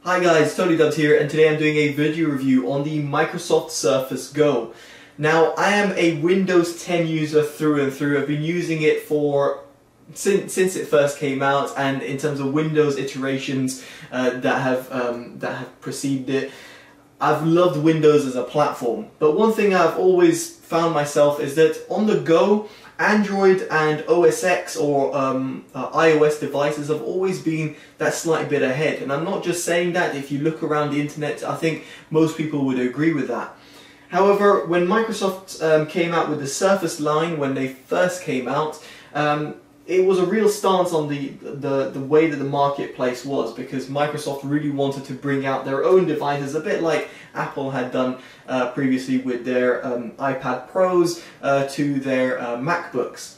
Hi guys, TotallyDubbed here, and today I'm doing a video review on the Microsoft Surface Go. Now, I am a Windows 10 user through and through. I've been using it since it first came out, and in terms of Windows iterations that have preceded it, I've loved Windows as a platform. But one thing I've always found myself is that on the go, Android and OS X or iOS devices have always been that slight bit ahead. And I'm not just saying that. If you look around the internet, I think most people would agree with that. However, when Microsoft came out with the Surface line, when they first came out, it was a real stance on the way that the marketplace was, because Microsoft really wanted to bring out their own devices, a bit like Apple had done previously with their iPad Pros to their MacBooks.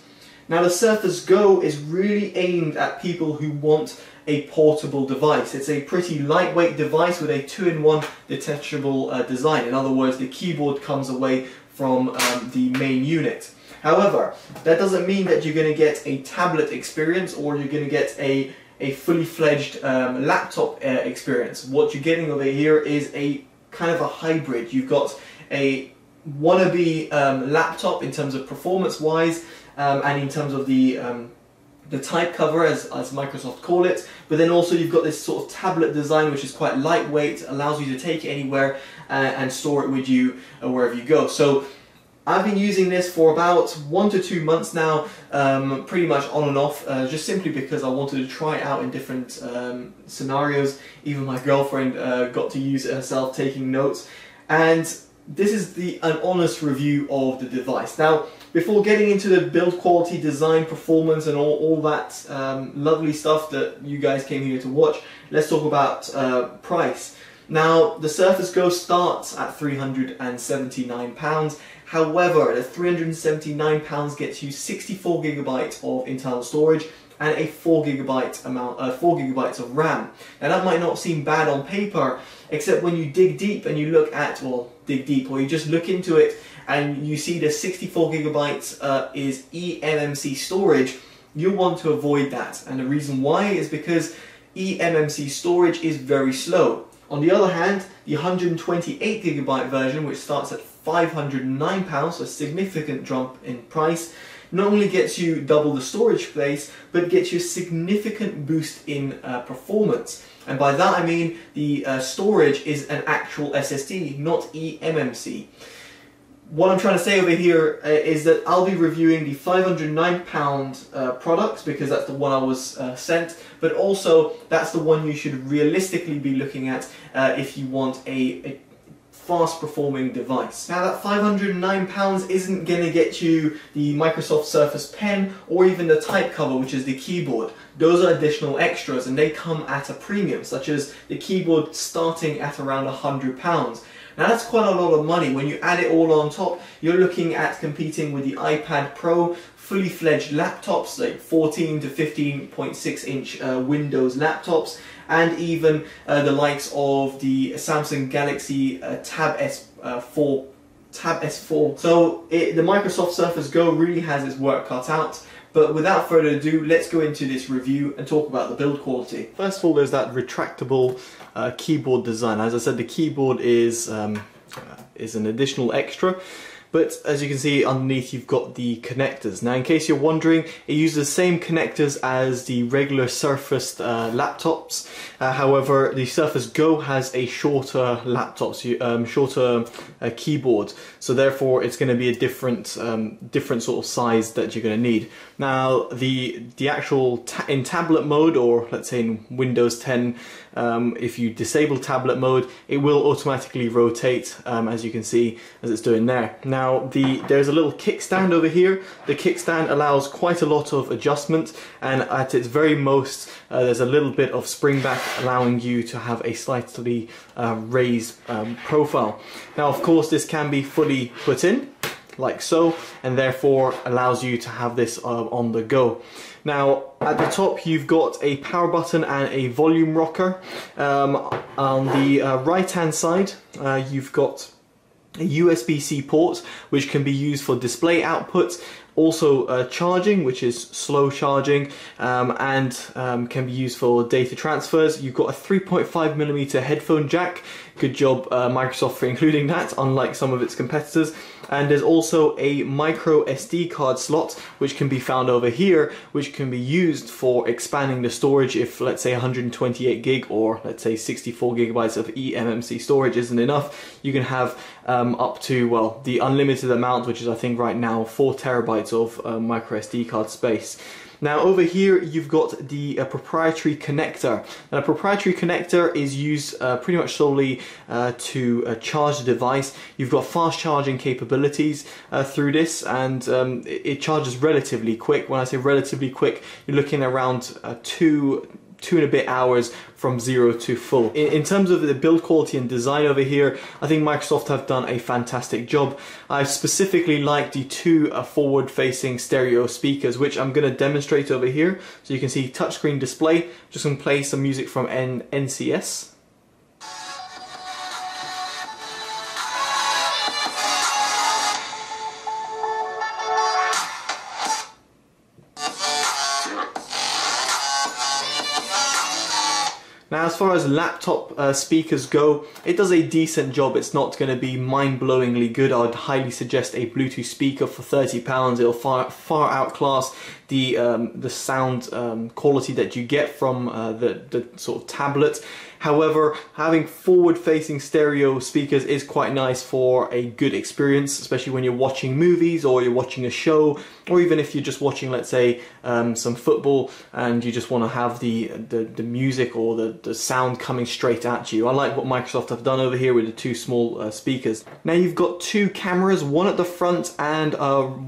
Now, the Surface Go is really aimed at people who want a portable device. It's a pretty lightweight device with a 2-in-1 detachable design. In other words, the keyboard comes away from the main unit. However, that doesn't mean that you're going to get a tablet experience or you're going to get a fully fledged laptop experience. What you're getting over here is a kind of a hybrid. You've got a wannabe laptop in terms of performance wise and in terms of the type cover, as Microsoft call it, but then also you've got this sort of tablet design which is quite lightweight, allows you to take it anywhere and store it with you wherever you go. So I've been using this for about 1 to 2 months now, pretty much on and off, just simply because I wanted to try it out in different scenarios. Even my girlfriend got to use it herself, taking notes, and this is an honest review of the device. Now, before getting into the build quality, design, performance and all that lovely stuff that you guys came here to watch, let's talk about price. Now, the Surface Go starts at £379. However, the £379 gets you 64 gigabytes of internal storage and a 4 gigabytes of RAM. Now, that might not seem bad on paper, except when you dig deep and you look at, well, dig deep, or you just look into it and you see the 64 gigabytes is eMMC storage, you'll want to avoid that. And the reason why is because eMMC storage is very slow. On the other hand, the 128 gigabyte version, which starts at £509, so a significant jump in price, not only gets you double the storage space, but gets you a significant boost in performance. And by that I mean the storage is an actual SSD, not eMMC. What I'm trying to say over here is that I'll be reviewing the £509 product, because that's the one I was sent, but also that's the one you should realistically be looking at if you want a fast performing device. Now, that £509 isn't going to get you the Microsoft Surface Pen or even the type cover, which is the keyboard. Those are additional extras and they come at a premium, such as the keyboard starting at around £100. Now, that's quite a lot of money. When you add it all on top, you're looking at competing with the iPad Pro, fully fledged laptops like 14 to 15.6 inch Windows laptops, and even the likes of the Samsung Galaxy Tab S4. So the Microsoft Surface Go really has its work cut out. But without further ado, let's go into this review and talk about the build quality. First of all, there's that retractable keyboard design. As I said, the keyboard is an additional extra. But as you can see underneath, you've got the connectors. Now, in case you're wondering, it uses the same connectors as the regular Surface laptops. However, the Surface Go has a shorter shorter keyboard. So therefore, it's going to be a different sort of size that you're going to need. Now, the actual in tablet mode, or let's say in Windows 10, if you disable tablet mode, it will automatically rotate, as you can see, as it's doing there. Now, there's a little kickstand over here. The kickstand allows quite a lot of adjustment, and at its very most, there's a little bit of spring back, allowing you to have a slightly raised profile. Now, of course, this can be fully put in, like so, and therefore allows you to have this on the go. Now, at the top you've got a power button and a volume rocker. On the right hand side you've got a USB-C port which can be used for display output, Also charging, which is slow charging, and can be used for data transfers. You've got a 3.5mm headphone jack. Good job Microsoft for including that, unlike some of its competitors. And there's also a micro SD card slot, which can be found over here, which can be used for expanding the storage if, let's say, 128 gig or let's say 64 gigabytes of eMMC storage isn't enough. You can have up to, well, the unlimited amount, which is I think right now 4 terabytes of micro SD card space. Now over here you've got the proprietary connector. Now a proprietary connector is used pretty much solely to charge the device. You've got fast charging capabilities through this, and it charges relatively quick. When I say relatively quick, you're looking around two and a bit hours from 0 to full. In terms of the build quality and design over here, I think Microsoft have done a fantastic job. I specifically like the 2 forward-facing stereo speakers, which I'm going to demonstrate over here. So you can see touchscreen display. Just going to play some music from NCS. Now as far as laptop speakers go, it does a decent job. It's not going to be mind-blowingly good. I would highly suggest a Bluetooth speaker for £30. It'll far outclass the sound quality that you get from the sort of tablet. However, having forward-facing stereo speakers is quite nice for a good experience, especially when you're watching movies or you're watching a show, or even if you're just watching, let's say, some football and you just want to have the music or the sound coming straight at you. I like what Microsoft have done over here with the 2 small speakers. Now you've got 2 cameras, one at the front and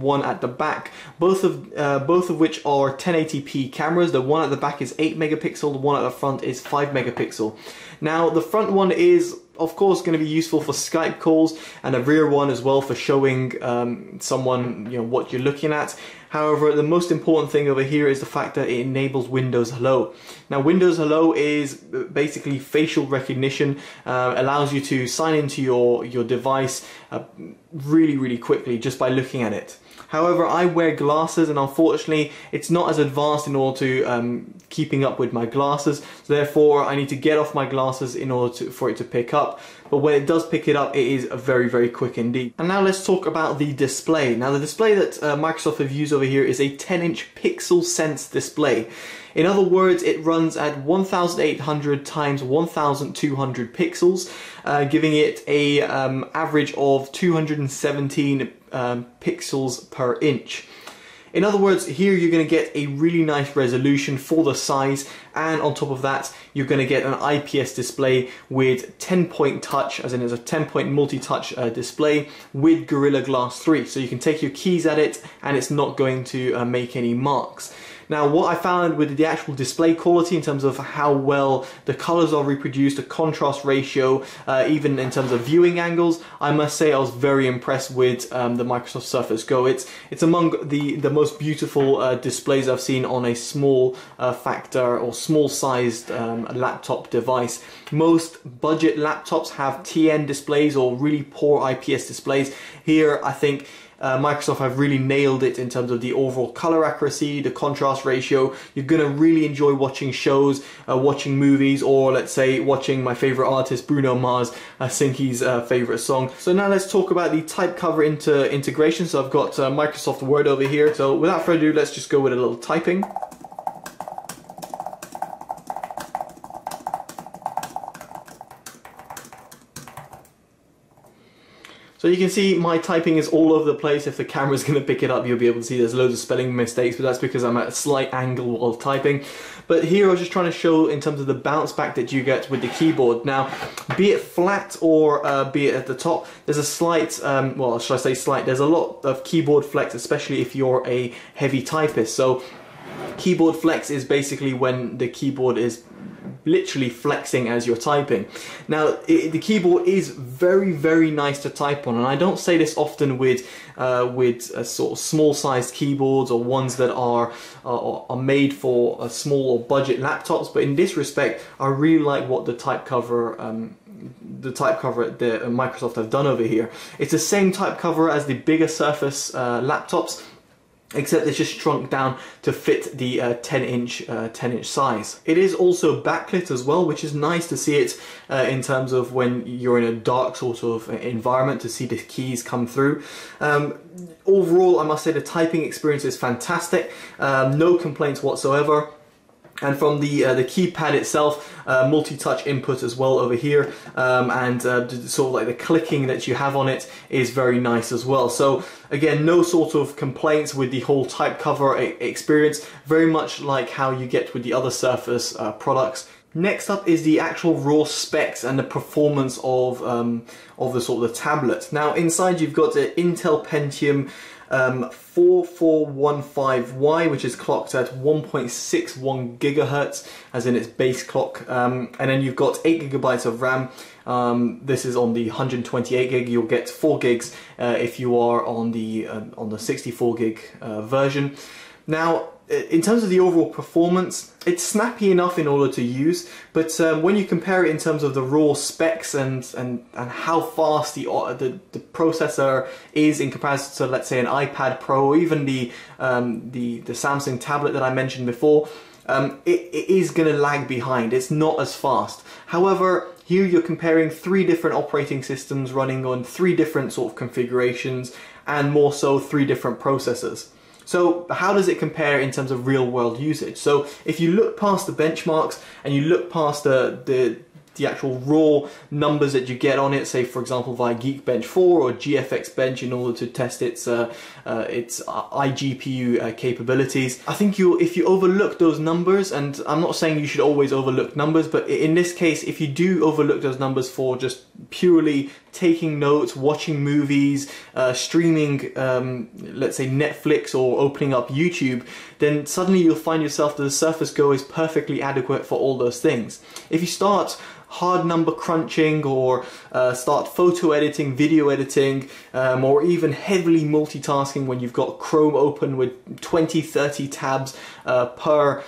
one at the back, both of which are 1080p cameras. The one at the back is 8 megapixel, the one at the front is 5 megapixel. Now the front one is of course going to be useful for Skype calls, and the rear one as well for showing someone, you know, what you're looking at. However, the most important thing over here is the fact that it enables Windows Hello. Now Windows Hello is basically facial recognition, allows you to sign into your device really quickly just by looking at it. However, I wear glasses, and unfortunately it's not as advanced in order to keeping up with my glasses. So therefore I need to get off my glasses in order for it to pick up. But when it does pick it up, it is very quick indeed. And now let's talk about the display. Now the display that Microsoft have used over here is a 10-inch Pixel Sense display. In other words, it runs at 1800 times 1200 pixels, giving it a average of 217 pixels per inch. In other words, here you're going to get a really nice resolution for the size, and on top of that you're going to get an IPS display with 10-point touch, as in it's a 10-point multi-touch display with Gorilla Glass 3, so you can take your keys at it and it's not going to make any marks. Now what I found with the actual display quality in terms of how well the colors are reproduced, the contrast ratio, even in terms of viewing angles, I must say I was very impressed with the Microsoft Surface Go. It's among the most beautiful displays I've seen on a small factor or small sized laptop device. Most budget laptops have TN displays or really poor IPS displays. Here I think Microsoft have really nailed it in terms of the overall color accuracy, the contrast ratio. You're going to really enjoy watching shows, watching movies, or let's say watching my favorite artist Bruno Mars sing his favorite song. So now let's talk about the type cover integration. So I've got Microsoft Word over here. So without further ado, let's just go with a little typing. So you can see my typing is all over the place. If the camera's going to pick it up, you'll be able to see there's loads of spelling mistakes, but that's because I'm at a slight angle while typing. But here I was just trying to show in terms of the bounce back that you get with the keyboard. Now, be it flat or be it at the top, there's a slight, well, should I say slight, there's a lot of keyboard flex, especially if you're a heavy typist. So keyboard flex is basically when the keyboard is literally flexing as you're typing. Now the keyboard is very nice to type on, and I don't say this often with sort of small sized keyboards or ones that are made for small or budget laptops, but in this respect I really like what the type cover that Microsoft have done over here. It's the same type cover as the bigger Surface laptops. except it's just shrunk down to fit the 10-inch size. It is also backlit as well, which is nice to see it in terms of when you're in a dark sort of environment, to see the keys come through. Overall, I must say the typing experience is fantastic, no complaints whatsoever. And from the keypad itself, multi-touch input as well over here, and sort of like the clicking that you have on it is very nice as well. So again, no sort of complaints with the whole type cover experience, very much like how you get with the other Surface products. Next up is the actual raw specs and the performance of the sort of the tablet. Now inside you've got the Intel Pentium 4415Y, which is clocked at 1.61 gigahertz, as in its base clock, and then you've got 8 gigabytes of RAM. This is on the 128 gig. You'll get 4 gigs if you are on the 64 gig version. Now, in terms of the overall performance, it's snappy enough in order to use, but when you compare it in terms of the raw specs and how fast the processor is in comparison to, let's say, an iPad Pro or even the Samsung tablet that I mentioned before, it is going to lag behind. It's not as fast. However, here you're comparing 3 different operating systems running on 3 different sort of configurations, and more so 3 different processors. So how does it compare in terms of real world usage? So if you look past the benchmarks and you look past the actual raw numbers that you get on it, say for example via Geekbench 4 or GFX Bench, in order to test its iGPU capabilities, I think if you overlook those numbers, and I'm not saying you should always overlook numbers, but in this case, if you do overlook those numbers for just purely taking notes, watching movies, streaming, let's say Netflix, or opening up YouTube, then suddenly you'll find yourself that the Surface Go is perfectly adequate for all those things. If you start hard number crunching, or start photo editing, video editing, or even heavily multitasking when you've got Chrome open with 20-30 tabs per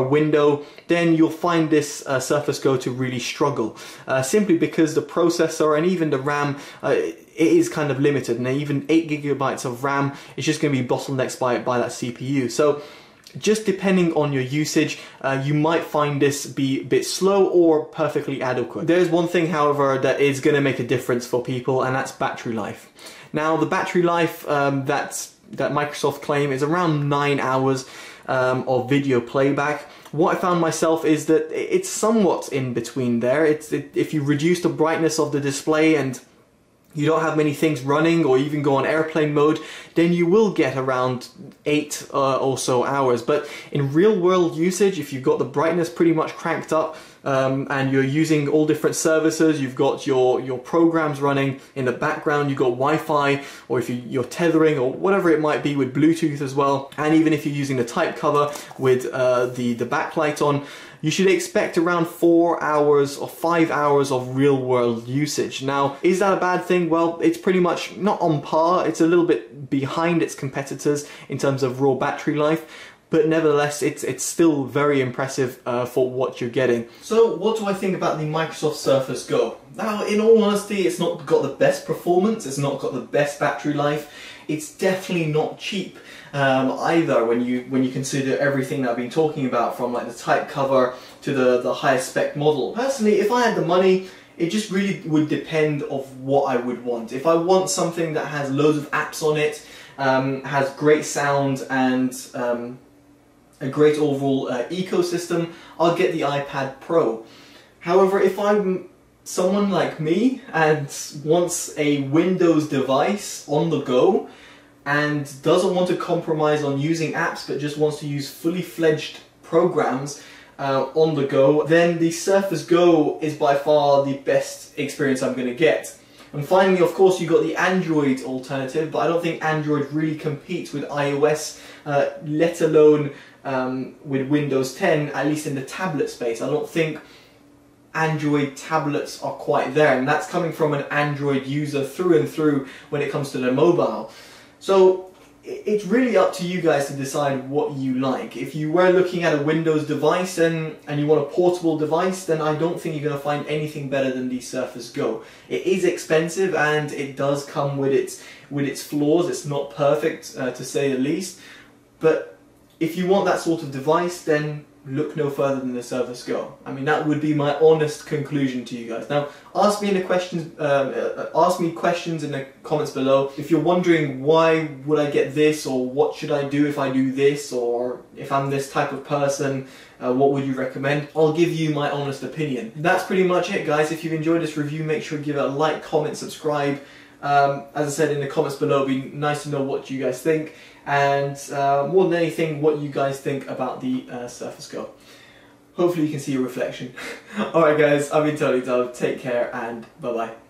window, then you'll find this Surface Go to really struggle, simply because the processor and even the RAM it is kind of limited, and even 8 gigabytes of RAM is just going to be bottlenecked by that CPU. So just depending on your usage, you might find this be a bit slow or perfectly adequate. There's one thing, however, that is going to make a difference for people, and that's battery life. Now, the battery life that Microsoft claim is around 9 hours of video playback. What I found myself is that it's somewhat in between there. If you reduce the brightness of the display and you don't have many things running, or even go on airplane mode, then you will get around 8 or so hours. But in real world usage, if you've got the brightness pretty much cranked up, and you're using all different services, you've got your programs running in the background, you've got Wi-Fi, or if you're tethering, or whatever it might be with Bluetooth as well, and even if you're using the type cover with the backlight on, you should expect around 4 hours or 5 hours of real world usage. Now, is that a bad thing? Well, it's pretty much not on par. It's a little bit behind its competitors in terms of raw battery life, but nevertheless, it's still very impressive for what you're getting. So what do I think about the Microsoft Surface Go? Now, in all honesty, it's not got the best performance, it's not got the best battery life, it's definitely not cheap either when you consider everything that I've been talking about, from like the type cover to the highest spec model. Personally, if I had the money, it just really would depend of what I would want. If I want something that has loads of apps on it, has great sound, and a great overall ecosystem, I'll get the iPad Pro. However, if I'm someone like me and wants a Windows device on the go and doesn't want to compromise on using apps but just wants to use fully fledged programs on the go, then the Surface Go is by far the best experience I'm going to get. And finally, of course, you've got the Android alternative, but I don't think Android really competes with iOS, let alone with Windows 10, at least in the tablet space. I don't think Android tablets are quite there, and that's coming from an Android user through and through when it comes to their mobile. So it's really up to you guys to decide what you like. If you were looking at a Windows device and you want a portable device, then I don't think you're going to find anything better than the Surface Go. It is expensive and it does come with its flaws. It's not perfect, to say the least. But if you want that sort of device, then look no further than the Surface Go. I mean, that would be my honest conclusion to you guys. Now, ask me questions in the comments below. If you're wondering why would I get this, or what should I do if I do this, or if I'm this type of person, what would you recommend? I'll give you my honest opinion. That's pretty much it, guys. If you've enjoyed this review, make sure to give it a like, comment, subscribe. As I said in the comments below, it'd be nice to know what you guys think, and more than anything, what you guys think about the Surface Go. Hopefully you can see a reflection. Alright guys, I've been TotallyDubbed. Take care and bye bye.